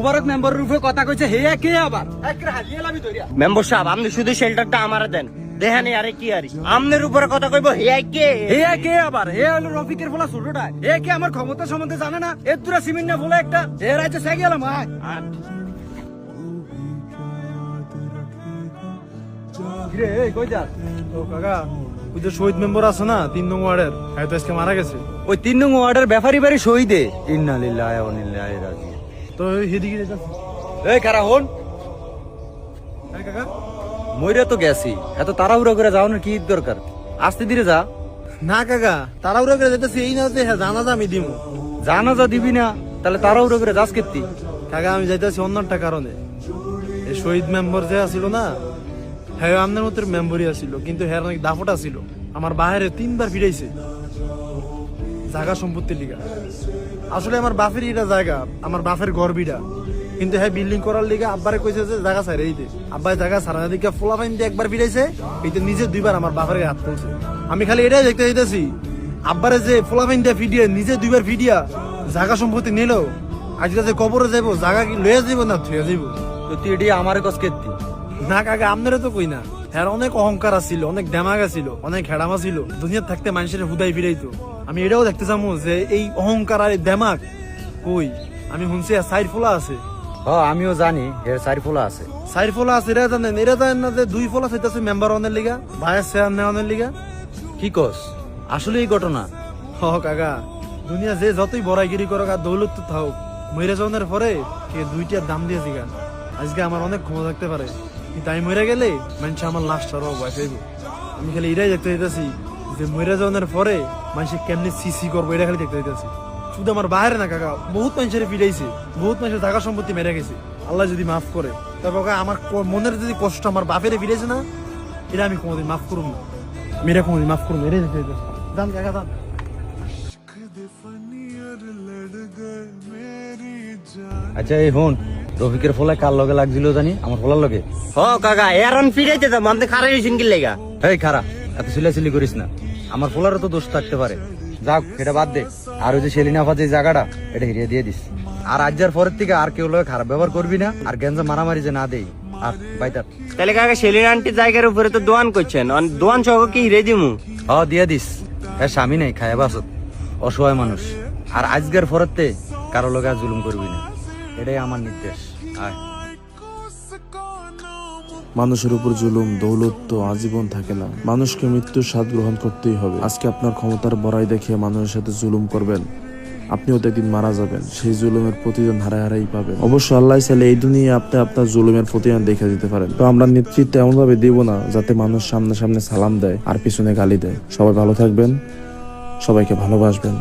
মুবারক মেম্বারের রূপে কথা কইছে হে কে আবার একরে হালিয়ে লাবি ধরিয়া। মেম্বার সাহেব আপনি শুধু শেল্টারটা আমারে দেন, দেখেন আরে কি আরি আমনের উপরে কথা কইব হে কে? হে কে আবার? হে হলো রফিকের বলা ছোটটা। হে কে আমার ক্ষমতা সম্বন্ধে জানে না? এর তুরা সিমেন্ট না বলে একটা হে রাইতে সে গেলাম। রে এই কই যা? ও কাকা, ওই যে শহীদ মেম্বার আছে না 3 নং ওয়ার্ডের, হ্যাঁ তো আজকে মারা গেছে। ওই 3 নং ওয়ার্ডের ব্যাপারী বাড়ি শহীদে। ইন্না লিল্লাহি ওয়া ইন্না ইলাইহি রাজিউন। তো হেদিকে যাচ্ছে। এই খারা হন, হ্যাঁ কাকা। মইরা তো গেছি, এত তাড়াহুড়া করে যাওয়ার কি দরকার? আস্তে ধীরে যা। না কাকা, তাড়াহুড়া করে যেতেছি এই না যে হ্যাঁ জানাজা আমি দিমু। জানাজা দিবি না তাহলে তাড়াহুড়া করে যাস কেতি? কাকা আমি যাইতেছি অন্য একটা কারণে। এই শহীদ মেম্বার যে আছিল না, হ্যাঁ আমনের মতো মেম্বারই আছিল, কিন্তু হ্যাঁ অনেক দাফটা ছিল। আমার বাহিরে 3 বার ফিরাইছে জায়গা সম্পত্তির লিগা। আসলে আমার বাপের এটা জায়গা, আমার বাপের ঘর বিড়া, কিন্তু হ্যাঁ বিল্ডিং করার লিগা আব্বারে কইছে যে জায়গা ছাড়ে দিতে। আব্বাই জায়গা ছাড়া দিকে ফোলা ফাইন দিয়ে একবার ফিরাইছে, এইটা নিজে 2 বার আমার বাপের গায়ে হাত তুলছে। আমি খালি এটাই দেখতে চাইতেছি, আব্বারে যে ফোলা ফাইন দিয়ে ফিডিয়ে নিজে 2 বার ফিডিয়া জায়গা সম্পত্তি নিল, আজকে যে কবরে যাইবো জায়গা কি লয়ে যাইবো না থুয়ে যাইবো? তো তুই এটি আমার কাছ কেতি? না কাকা আপনারও তো কই না, হ্যাঁ অনেক অহংকার আছিল, অনেক দেমাগ আছিল, অনেক হেড়ামা ছিল, দুনিয়া থাকতে মানুষের হুদাই ফিরাইতো। আমি এটাও দেখতে চামু যে এই অহংকার আর এই দেমাগ কই। আমি শুনছি সাইড ফোলা আছে। আমিও জানি এর চারি ফোলা আছে। সাইড ফোলা আছে, এরা জানেন? এরা জানেন না যে 2 ফোলা চাইতেছে মেম্বার অনের লিগা, ভাইস চেয়ার নেওয়ানোর লিগা? কি কস? আসলে এই ঘটনা? হ কাকা, দুনিয়া যে যতই বড়াইগিরি করো আর দৌলত তো থাকুক, মরে যাওয়ার পরে কে 2টার দাম দিয়েছি গা। আজকে আমার অনেক ক্ষমতা থাকতে পারে, কিন্তু আমি মরে গেলে মানুষ আমার লাশটারও ভয় পাইব। আমি খালি এটাই দেখতে চাইতেছি যে মরে যাওয়ার পরে মানুষ কেমনি সিসি করবো, এটা খালি দেখতে চাইতেছি। শুধু আমার বাইরে না কাকা, বহুত মানুষের ফিরাইছে, বহুত মানুষের জায়গা সম্পত্তি মেরে গেছে। আল্লাহ যদি মাফ করে, তবে আমার মনের যদি কষ্ট আমার বাপের ফিরেছে না, এটা আমি কোনোদিন মাফ করুন না। মেরে কোনোদিন মাফ করুন, এটাই দেখতে চাইতেছি। জান কাকা জান। আচ্ছা এই হন, রফিকের ফোলা কার লগে লাগছিল জানি? আমার ফোলার লগে। হ কাকা এরন ফিরাইতে যাম, আপনি খারাপ হইছেন কি লাগা? এই খারা, এত সিলাসিলি করিস না, আমার ফোলারও তো দোষ থাকতে পারে। যাক এটা বাদ দে, আর ওই যে সেলিনাফা যে জায়গাটা এটা হিরিয়ে দিয়ে দিস। আর আজ যার পরের থেকে আর কেউ লগে খারাপ ব্যবহার করবি না, আর গেঞ্জা মারামারি যে না দেই। আর বাইতার তাহলে কাকা সেলিনা আন্টির জায়গার উপরে তো দোয়ান করছেন, দোয়ান সহ কি হিরে দিমু? দিয়ে দিস। হ্যাঁ স্বামী নেই, খায় বাসত, অসহায় মানুষ। আর আজকের পরেতে কারো লগে আর জুলুম করবি না, এটাই আমার নির্দেশ। আয়। মানুষের উপর জুলুম দৌলত তো আজীবন থাকে না, মানুষকে মৃত্যুর স্বাদ গ্রহণ করতেই হবে। আজকে আপনার ক্ষমতার বড়াই দেখিয়ে মানুষের সাথে জুলুম করবেন, আপনিও তো একদিন মারা যাবেন, সেই জুলুমের প্রতিদান হারাই পাবেন। অবশ্য আল্লাহ চাইলে এই দুনিয়ায় আপনি আপনার জুলুমের প্রতিদান দেখে দিতে পারেন। তো আমরা নেতৃত্ব এমন ভাবে দিব না যাতে মানুষ সামনে সামনে সালাম দেয় আর পিছনে গালি দেয়। সবাই ভালো থাকবেন, সবাইকে ভালোবাসবেন।